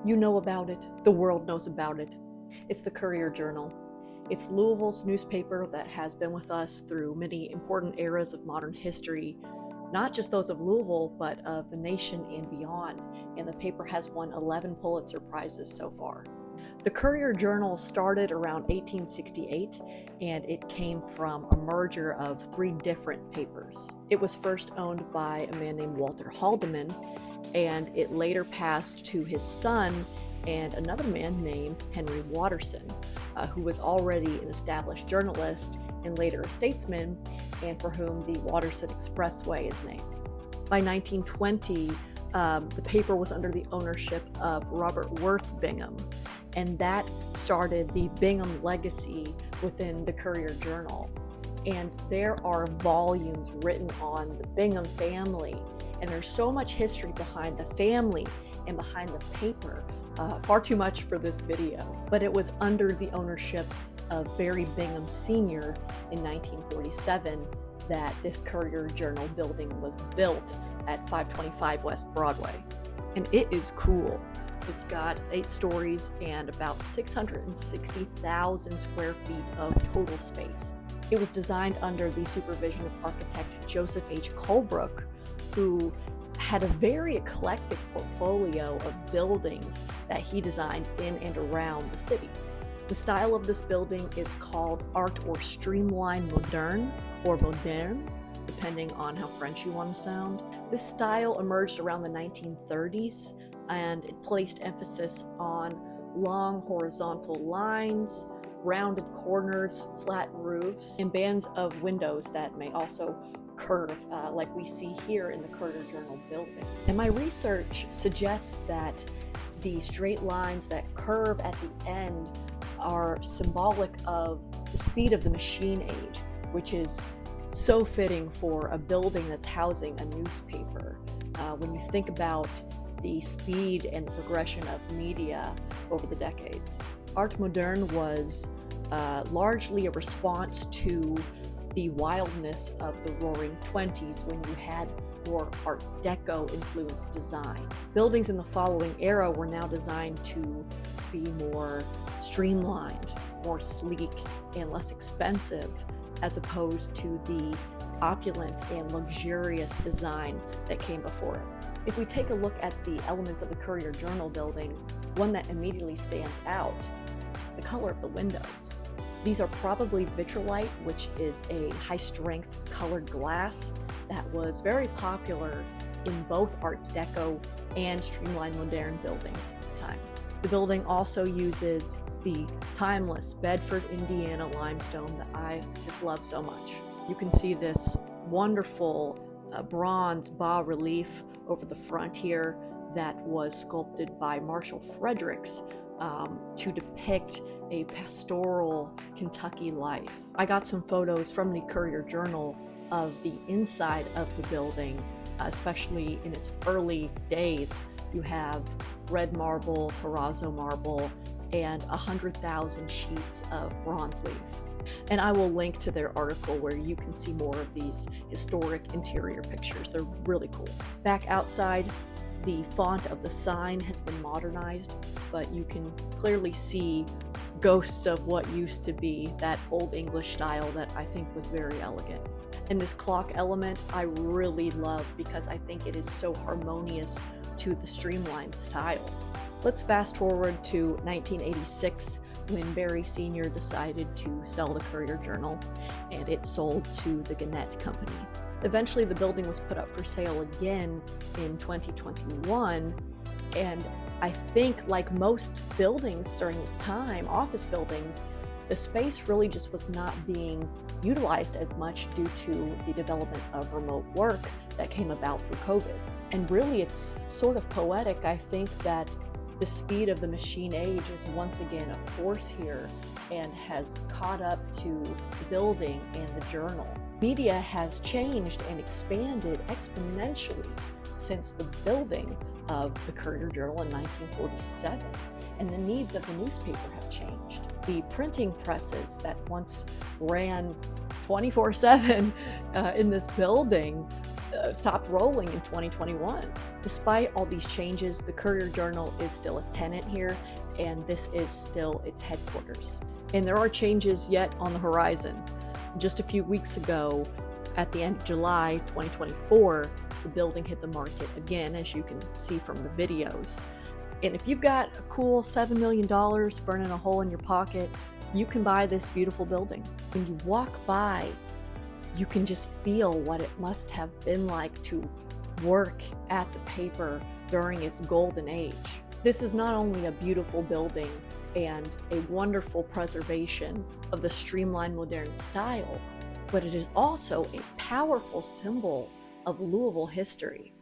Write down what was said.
You know about it. The world knows about it. It's the Courier-Journal. It's Louisville's newspaper that has been with us through many important eras of modern history, not just those of Louisville, but of the nation and beyond. And the paper has won 11 Pulitzer Prizes so far. The Courier-Journal started around 1868, and it came from a merger of 3 different papers. It was first owned by a man named Walter Haldeman, and it later passed to his son and another man named Henry Watterson, who was already an established journalist and later a statesman, and for whom the Watterson Expressway is named. By 1920, the paper was under the ownership of Robert Worth Bingham, and that started the Bingham legacy within the Courier-Journal. And there are volumes written on the Bingham family, and there's so much history behind the family and behind the paper, far too much for this video. But it was under the ownership of Barry Bingham Sr. in 1947 that this Courier-Journal building was built at 525 West Broadway. And it is cool. It's got 8 stories and about 660,000 square feet of total space. It was designed under the supervision of architect Joseph H. Colebrook, who had a very eclectic portfolio of buildings that he designed in and around the city. The style of this building is called art or streamline moderne or moderne, depending on how French you want to sound. This style emerged around the 1930s, and it placed emphasis on long horizontal lines, rounded corners, flat roofs, and bands of windows that may also curve, like we see here in the Courier-Journal building. And my research suggests that the straight lines that curve at the end are symbolic of the speed of the machine age, which is so fitting for a building that's housing a newspaper. When you think about the speed and the progression of media over the decades. Art moderne was largely a response to the wildness of the Roaring '20s, when you had more Art Deco influenced design. Buildings in the following era were now designed to be more streamlined, more sleek, and less expensive, as opposed to the opulent and luxurious design that came before it. If we take a look at the elements of the Courier-Journal building, one that immediately stands out: the color of the windows. These are probably vitrolite, which is a high-strength colored glass that was very popular in both Art Deco and streamlined moderne buildings at the time. The building also uses the timeless Bedford, Indiana limestone that I just love so much. You can see this wonderful bronze bas-relief over the front here that was sculpted by Marshall Fredericks to depict a pastoral Kentucky life. I got some photos from the Courier-Journal of the inside of the building, especially in its early days. You have red marble, terrazzo marble, and 100,000 sheets of bronze leaf. And I will link to their article where you can see more of these historic interior pictures. They're really cool. Back outside, the font of the sign has been modernized, but you can clearly see ghosts of what used to be that Old English style that I think was very elegant. And this clock element I really love because I think it is so harmonious to the streamlined style. Let's fast forward to 1986, when Barry Sr. decided to sell the Courier-Journal, and it sold to the Gannett Company. Eventually, the building was put up for sale again in 2021, and I think, like most buildings during this time, office buildings, the space really just was not being utilized as much due to the development of remote work that came about through COVID. And really, it's sort of poetic, I think, that the speed of the machine age is once again a force here and has caught up to the building and the journal. Media has changed and expanded exponentially since the building of the Courier-Journal in 1947, and the needs of the newspaper have changed. The printing presses that once ran 24/7 in this building stopped rolling in 2021. Despite all these changes, the Courier-Journal is still a tenant here, and this is still its headquarters. And there are changes yet on the horizon. Just a few weeks ago, at the end of July 2024, the building hit the market again, as you can see from the videos. And if you've got a cool $7 million burning a hole in your pocket, you can buy this beautiful building. When you walk by, you can just feel what it must have been like to work at the paper during its golden age. This is not only a beautiful building and a wonderful preservation of the streamlined modern style, but it is also a powerful symbol of Louisville history.